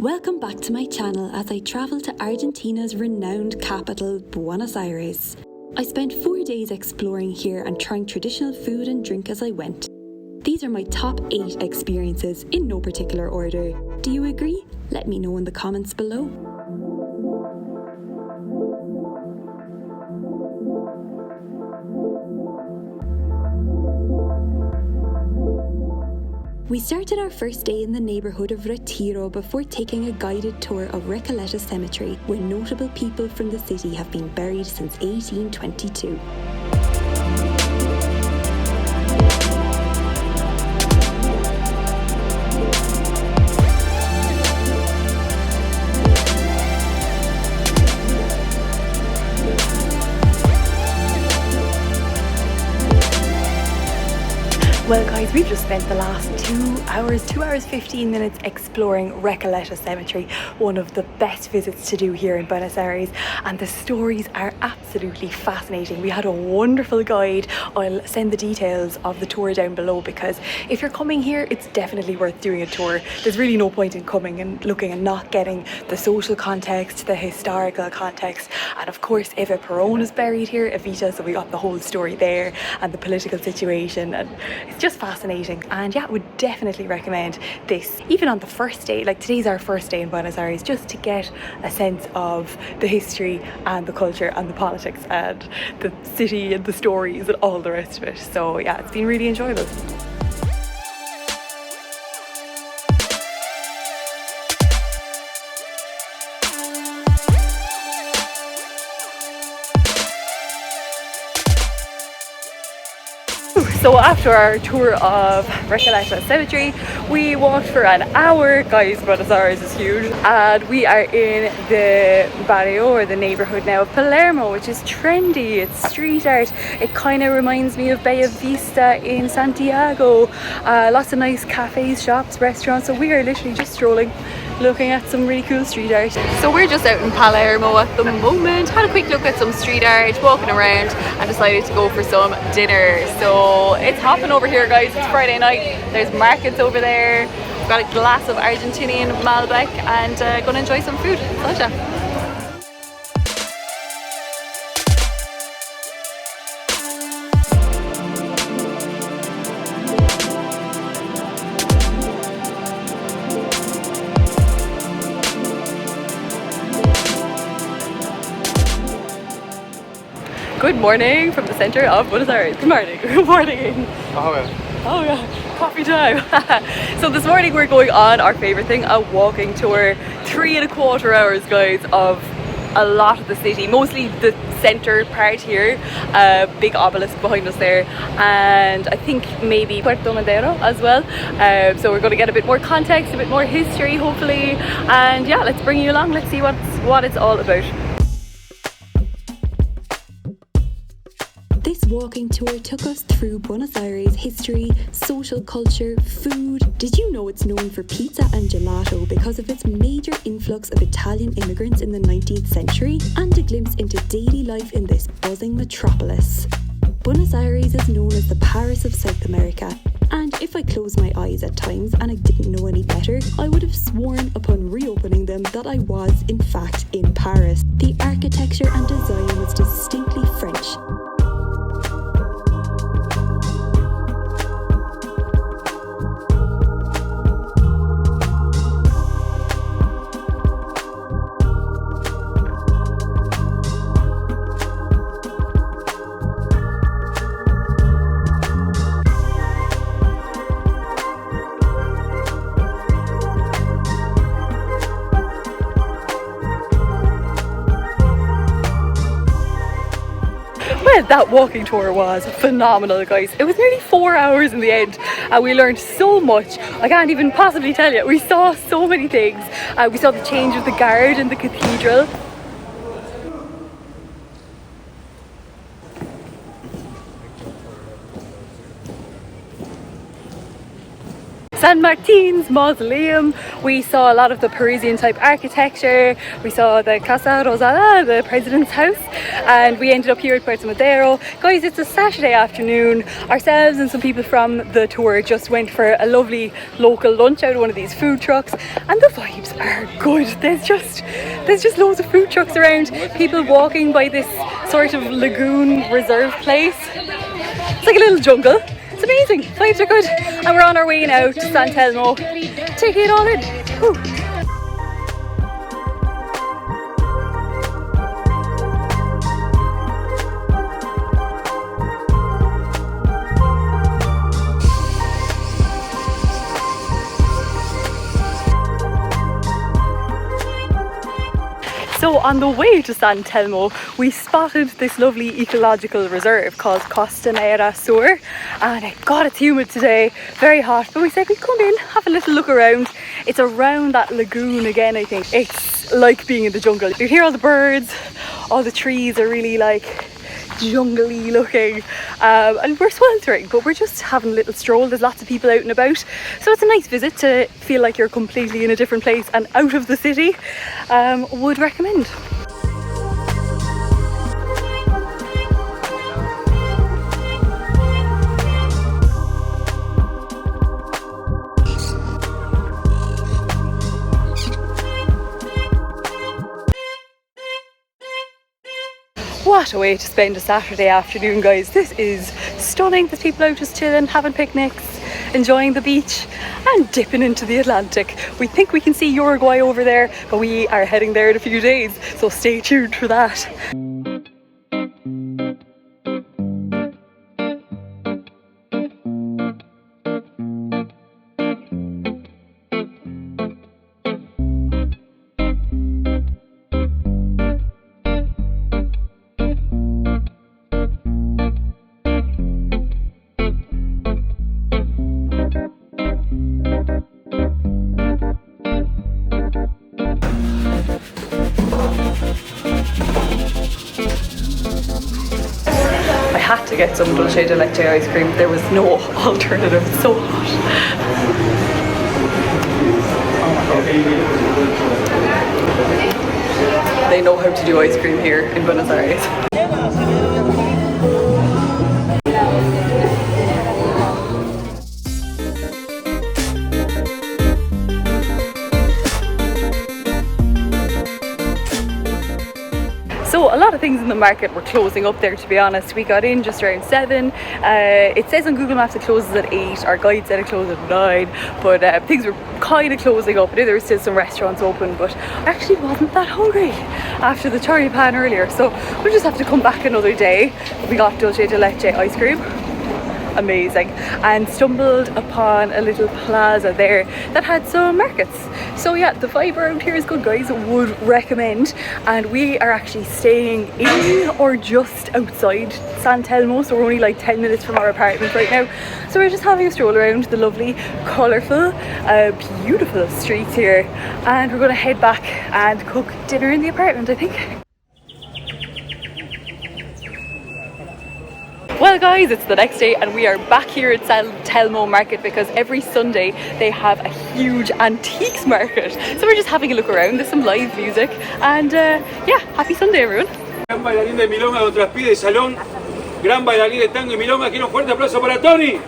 Welcome back to my channel as I travel to Argentina's renowned capital, Buenos Aires. I spent 4 days exploring here and trying traditional food and drink as I went. These are my top 8 experiences in no particular order. Do you agree? Let me know in the comments below. We started our first day in the neighbourhood of Retiro before taking a guided tour of Recoleta Cemetery, where notable people from the city have been buried since 1822. Well guys, we've just spent the last 2 hours 15 minutes exploring Recoleta Cemetery, one of the best visits to do here in Buenos Aires, and the stories are absolutely fascinating. We had a wonderful guide. I'll send the details of the tour down below because if you're coming here, it's definitely worth doing a tour. There's really no point in coming and looking and not getting the social context, the historical context, and of course Eva Perón is buried here, Evita, so we got the whole story there and the political situation, and it's just fascinating. And yeah, would definitely recommend this even on the first day. Like today's our first day in Buenos Aires, just to get a sense of the history and the culture and the politics and the city and the stories and all the rest of it. So yeah, it's been really enjoyable. So after our tour of Recoleta Cemetery, we walked for an hour. Guys, Buenos Aires is huge. And we are in the barrio, or the neighbourhood now, of Palermo, which is trendy. It's street art. It kind of reminds me of Bella Vista in Santiago. Lots of nice cafes, shops, restaurants. So we are literally just strolling, looking at some really cool street art. So we're just out in Palermo at the moment. Had a quick look at some street art, walking around, and decided to go for some dinner. So it's hopping over here, guys. It's Friday night. There's markets over there. We've got a glass of Argentinian Malbec and gonna enjoy some food. Salsa. Good morning from the centre of Buenos Aires. Good morning. Good morning. Oh yeah, coffee time. So this morning we're going on our favourite thing, a walking tour. 3.25 hours, guys, of a lot of the city, mostly the centre part here. Big obelisk behind us there, and I think maybe Puerto Madero as well. So we're going to get a bit more context, a bit more history hopefully, and yeah, let's bring you along. Let's see what it's all about. This walking tour took us through Buenos Aires history, social culture, food. Did you know it's known for pizza and gelato because of its major influx of Italian immigrants in the 19th century? And a glimpse into daily life in this buzzing metropolis. Buenos Aires is known as the Paris of South America, and if I closed my eyes at times and I didn't know any better, I would have sworn upon reopening them that I was in fact in Paris. The architecture and design was distinctly French. Well, that walking tour was phenomenal, guys. It was nearly 4 hours in the end, and we learned so much. I can't even possibly tell you. We saw so many things. We saw the change of the guard in the cathedral. San Martin's mausoleum. We saw a lot of the Parisian type architecture. We saw the Casa Rosada, the president's house, and we ended up here at Puerto Madero. Guys, it's a Saturday afternoon. Ourselves and some people from the tour just went for a lovely local lunch out of one of these food trucks, and the vibes are good. There's just loads of food trucks around, people walking by this sort of lagoon reserve place. It's like a little jungle. It's amazing. Vibes are good. And we're on our way now to San Telmo, taking it all in. Whew. So on the way to San Telmo, we spotted this lovely ecological reserve called Costanera Sur, and God, it's humid today, very hot, but we said we'd come in, have a little look around. It's around that lagoon again, I think. It's like being in the jungle. You hear all the birds, all the trees are really like jungly looking, and we're sweltering, but we're just having a little stroll. There's lots of people out and about, so it's a nice visit to feel like you're completely in a different place and out of the city. Would recommend. What a way to spend a Saturday afternoon, guys. This is stunning. There's people out just chilling, having picnics, enjoying the beach and dipping into the Atlantic. We think we can see Uruguay over there, but we are heading there in a few days, so stay tuned for that. I had to get some dulce de leche ice cream. There was no alternative. It's so hot. They know how to do ice cream here in Buenos Aires. So a lot of things in the market were closing up there, to be honest. We got in just around 7. It says on Google Maps it closes at 8. Our guide said it closed at 9, but things were kind of closing up. I knew there were still some restaurants open, but I actually wasn't that hungry after the choripan earlier, so we'll just have to come back another day. We got dulce de leche ice cream. Amazing, and stumbled upon a little plaza there that had some markets. So yeah, the vibe around here is good, guys. Would recommend. And we are actually staying in or just outside San Telmo, so we're only like 10 minutes from our apartment right now. So we're just having a stroll around the lovely, colourful, beautiful streets here, and we're going to head back and cook dinner in the apartment, I think. Well guys, it's the next day and we are back here at Telmo Market because every Sunday they have a huge antiques market. So we're just having a look around, there's some live music, and yeah, happy Sunday everyone. Gran bailarín de milonga con traspié de salón, gran bailarín de tango y milonga, quiero un fuerte aplauso para Tony.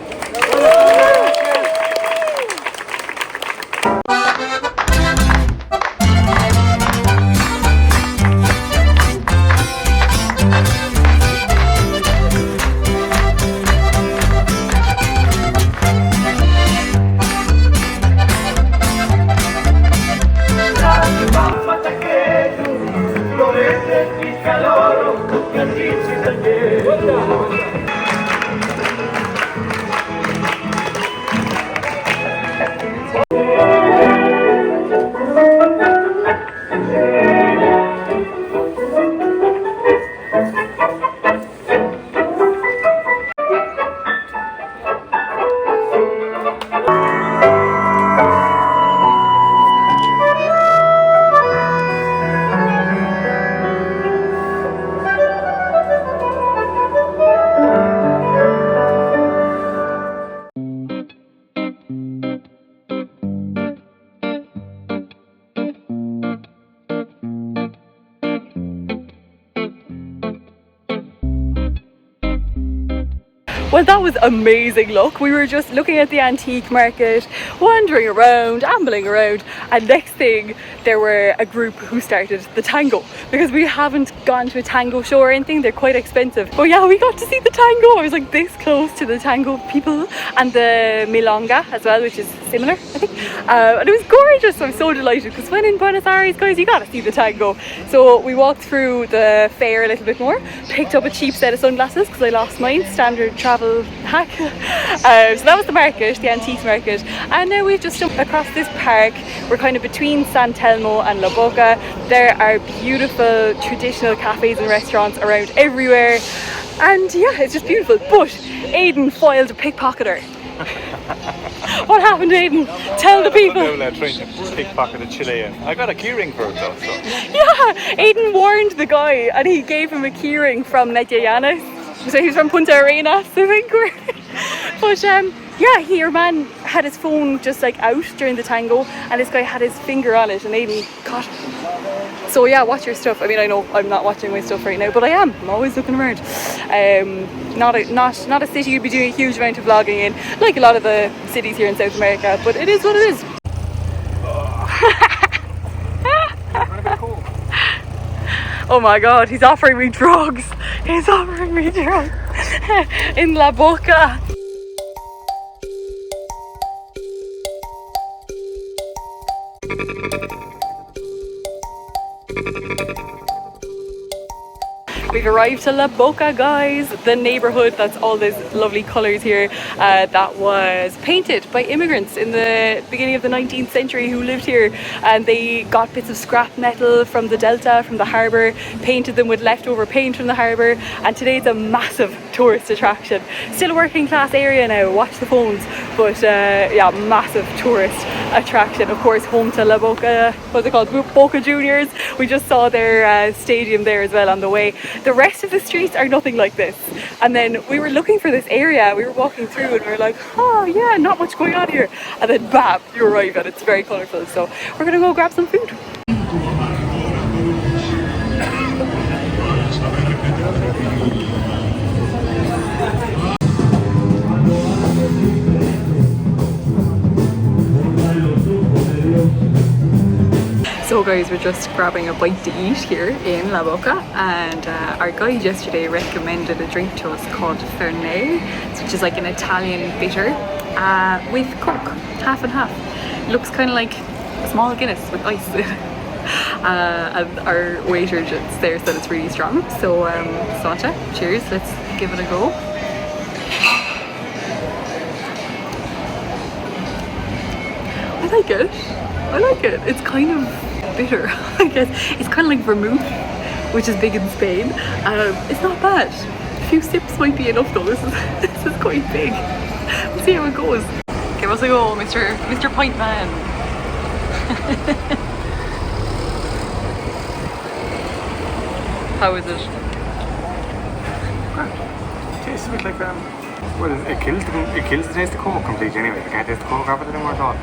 Well, that was amazing. Look, we were just looking at the antique market, wandering around, ambling around, and next thing there were a group who started the tango, because we haven't gone to a tango show or anything. They're quite expensive, but yeah, we got to see the tango. I was like this close to the tango people, and the milonga as well, which is similar, I think, and it was gorgeous. I'm so delighted, because when in Buenos Aires, guys, you gotta see the tango. So we walked through the fair a little bit more, picked up a cheap set of sunglasses because I lost mine, standard travel hack. So that was the market, the antiques market, and now we've just jumped across this park. We're kind of between San Telmo and La Boca. There are beautiful traditional cafes and restaurants around everywhere, and yeah, it's just beautiful. But Aidan foiled a pickpocketer. What happened, Aidan? Tell the people. I'm trying to pickpocket a Chilean. I got a keyring for it though. So. Yeah, Aidan warned the guy and he gave him a keyring from Llanas. So he's from Punta Arenas, I think. But yeah, your man had his phone just like out during the tango, and this guy had his finger on it, and Aidan caught it. So yeah, watch your stuff. I mean, I know I'm not watching my stuff right now, but I am. I'm always looking around. Not a city you'd be doing a huge amount of vlogging in, like a lot of the cities here in South America, but it is what it is. Oh my god, he's offering me drugs. He's offering me drugs in La Boca. We've arrived to La Boca, guys, the neighbourhood that's all these lovely colours here, that was painted by immigrants in the beginning of the 19th century who lived here, and they got bits of scrap metal from the delta, from the harbour, painted them with leftover paint from the harbour, and today it's a massive tourist attraction. Still a working class area now, watch the phones, but yeah, massive tourist attraction. Of course, home to La Boca, what's it called, Boca Juniors. We just saw their stadium there as well on the way. The rest of the streets are nothing like this. And then we were looking for this area, we were walking through and we were like, oh yeah, not much going on here. And then bam, you arrive and it's very colourful. So we're gonna go grab some food. So guys, we're just grabbing a bite to eat here in La Boca, and our guide yesterday recommended a drink to us called Fernet, which is like an Italian bitter with Coke, half and half. It looks kind of like a small Guinness with ice. And our waiter just there said it's really strong. So Santa, cheers, let's give it a go. I like it. I like it. It's kind of bitter, I guess. It's kind of like vermouth, which is big in Spain. It's not bad. A few sips might be enough though. This is quite big. We'll see how it goes. Give us a go, Mr. Pint Man. How is it? It tastes a bit like well, it kills the taste of Coke completely anyway. You can't taste the Coke after it anymore at all.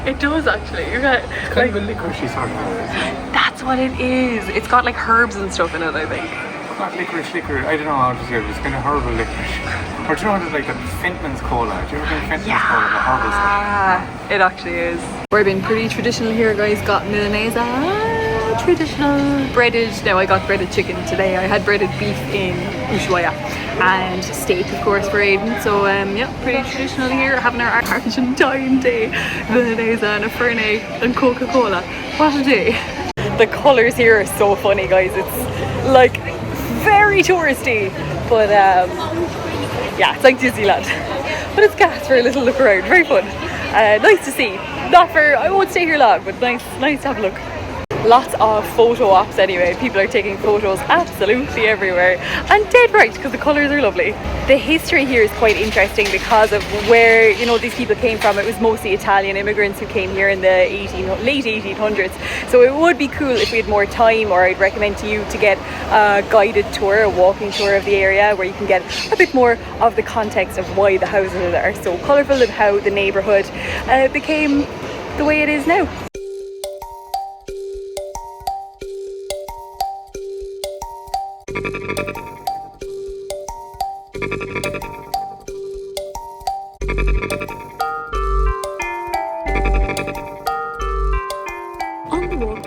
It does actually. You got it's kind of a licoricey sort of thing. That's what it is. It's got like herbs and stuff in it, I think. Not licorice. I don't know how to describe it. It's kind of herbal licorice. Or do you know what it's like, the Fentman's Cola? Do you ever drink Fentman's Cola, the herbal stuff? It actually is. We're being pretty traditional here, guys. Got Milanese, traditional breaded. Now I got breaded chicken today. I had breaded beef in Ushuaia, and steak, of course, for Aidan. So yeah, pretty traditional here, having our Argentine day. Milanese and a Fernet and Coca-Cola. What a day. The colours here are so funny, guys. It's like very touristy, but yeah, it's like Disneyland. But it's gas for a little look around. Very fun. Nice to see. Not for, I won't stay here long, but nice to have a look. Lots of photo ops anyway. People are taking photos absolutely everywhere, and dead right, because the colours are lovely. The history here is quite interesting because of where, you know, these people came from. It was mostly Italian immigrants who came here in the late 1800s. So it would be cool if we had more time, or I'd recommend to you to get a guided tour, a walking tour of the area, where you can get a bit more of the context of why the houses are so colourful and how the neighbourhood became the way it is now.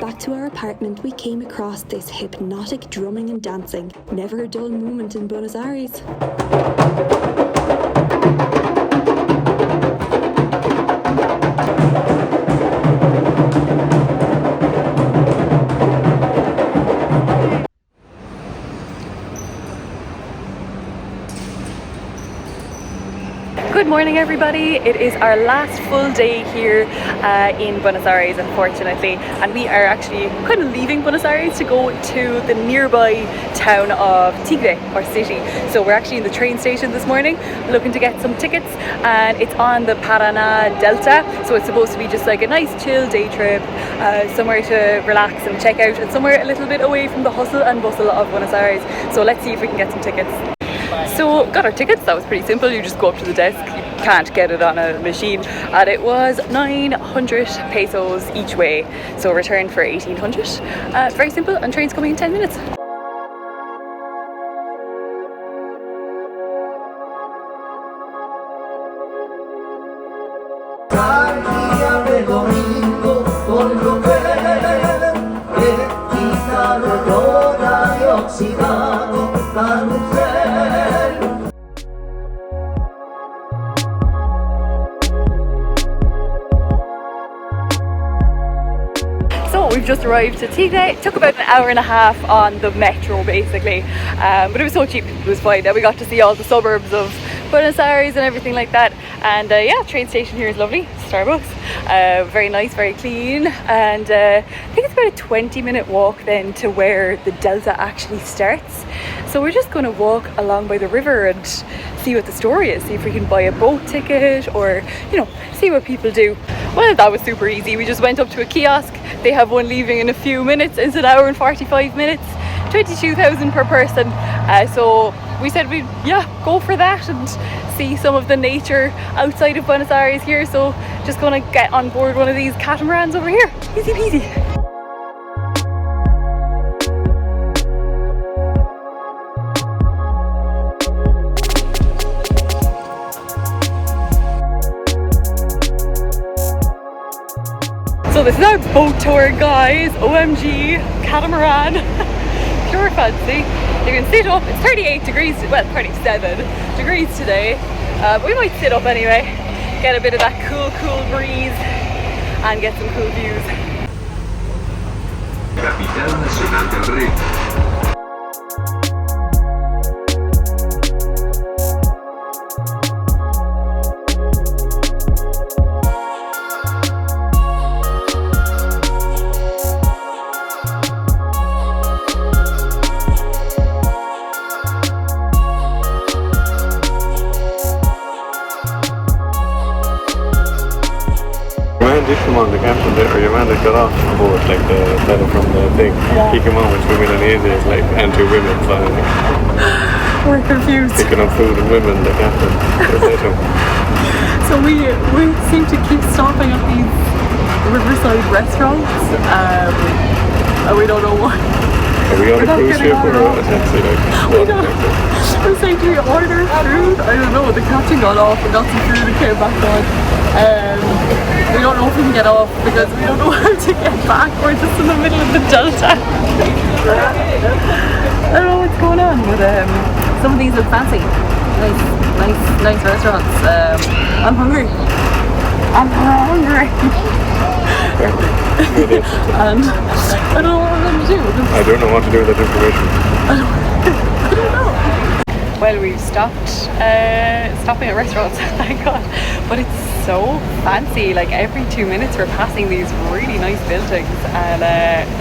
back to our apartment, we came across this hypnotic drumming and dancing. Never a dull moment in Buenos Aires. Good morning everybody, it is our last full day here in Buenos Aires unfortunately, and we are actually kind of leaving Buenos Aires to go to the nearby town of Tigre, or city. So we're actually in the train station this morning looking to get some tickets, and it's on the Paraná Delta, so it's supposed to be just like a nice chill day trip, somewhere to relax and check out, and somewhere a little bit away from the hustle and bustle of Buenos Aires. So let's see if we can get some tickets. So got our tickets, that was pretty simple, you just go up to the desk, you can't get it on a machine, and it was 900 pesos each way, so return for 1800. Very simple, and train's coming in 10 minutes. We've just arrived to Tigre. It took about an hour and a half on the metro basically, but it was so cheap, it was fine. And we got to see all the suburbs of Buenos Aires and everything like that, and yeah, train station here is lovely, Starbucks, very nice, very clean, and I think it's about a 20-minute walk then to where the Delta actually starts. So we're just going to walk along by the river and see what the story is, see if we can buy a boat ticket, or you know, see what people do. Well, that was super easy. We just went up to a kiosk. They have one leaving in a few minutes. It's an hour and 45 minutes, 22,000 per person. So we said we'd go for that and see some of the nature outside of Buenos Aires here. So just gonna get on board one of these catamarans over here. Easy peasy. So this is our boat tour, guys. OMG, catamaran. Pure fancy. You can sit up, it's 38 degrees, well 37 degrees today, but we might sit up anyway, get a bit of that cool breeze and get some cool views. Capital Nacional del Río. Did come on, the captain there, or your man that got off the boat, like the fellow from the thing. Yeah. He came on with 2 Milanese, like, and 2 women, so like, we're confused. Picking up food and women, the captain. So we seem to keep stopping at these riverside restaurants, and we don't know why. Are we on a cruise ship or a taxi? Like, we don't know. We're saying, do we order food? I don't know. The captain got off and got some food and came back on. We don't know if we can get off because we don't know how to get back. We're just in the middle of the Delta. I don't know what's going on, but some of these look fancy. Nice restaurants. I'm hungry. And I don't know what I'm going to do. I don't know what to do with that information. I don't know. Well, we've stopping at restaurants, thank God, but it's so fancy. Like every 2 minutes we're passing these really nice buildings, and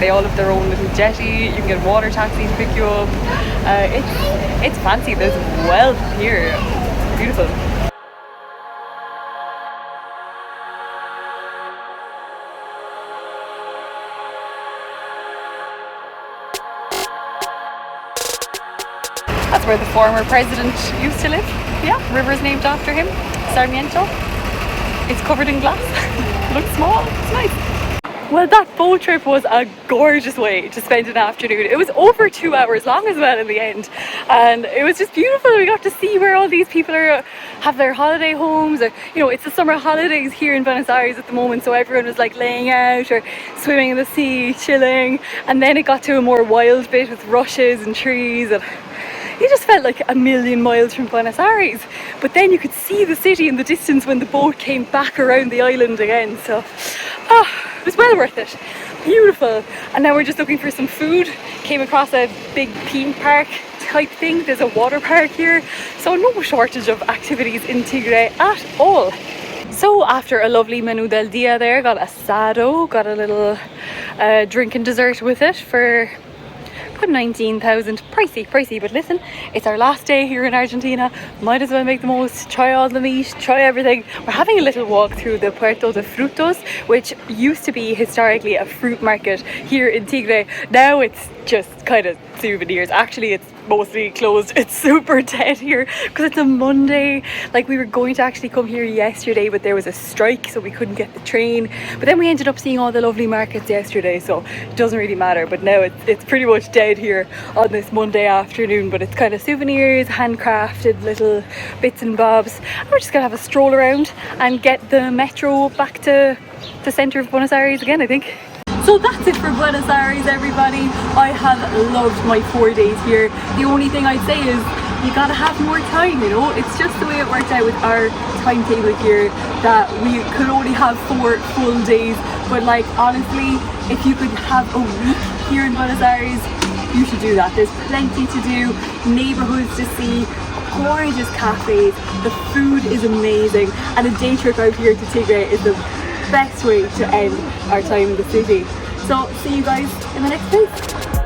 they all have their own little jetty. You can get a water taxi to pick you up. It's fancy. There's wealth here. Beautiful. That's where the former president used to live. Yeah, river is named after him, Sarmiento. It's covered in glass. It looks small, it's nice. Well, that boat trip was a gorgeous way to spend an afternoon. It was over 2 hours long as well in the end, and it was just beautiful. We got to see where all these people have their holiday homes. Or, you know, it's the summer holidays here in Buenos Aires at the moment, so everyone was like laying out or swimming in the sea, chilling. And then it got to a more wild bit with rushes and trees, and it just felt like a million miles from Buenos Aires. But then you could see the city in the distance when the boat came back around the island again. So, it was well worth it. Beautiful. And now we're just looking for some food. Came across a big theme park type thing. There's a water park here. So no shortage of activities in Tigre at all. So after a lovely menu del dia there, got asado, got a little drink and dessert with it for about 19,000. Pricey, but listen, it's our last day here in Argentina. Might as well make the most, try all the meat, try everything. We're having a little walk through the Puerto de Frutos, which used to be historically a fruit market here in Tigre. Now it's just kind of souvenirs. Actually, it's mostly closed. It's super dead here because it's a Monday. Like, we were going to actually come here yesterday, but there was a strike, so we couldn't get the train. But then we ended up seeing all the lovely markets yesterday, so it doesn't really matter. But now it's pretty much dead here on this Monday afternoon. But it's kind of souvenirs, handcrafted little bits and bobs. And we're just gonna have a stroll around and get the metro back to the center of Buenos Aires again, I think. So that's it for Buenos Aires, everybody. I have loved my 4 days here. The only thing I'd say is you gotta have more time, you know. It's just the way it worked out with our timetable here that we could only have 4 full days. But like, honestly, if you could have a week here in Buenos Aires, you should do that. There's plenty to do, neighborhoods to see, gorgeous cafes, the food is amazing, and a day trip out here to Tigre is the best way to end our time in the city. So see you guys in the next place.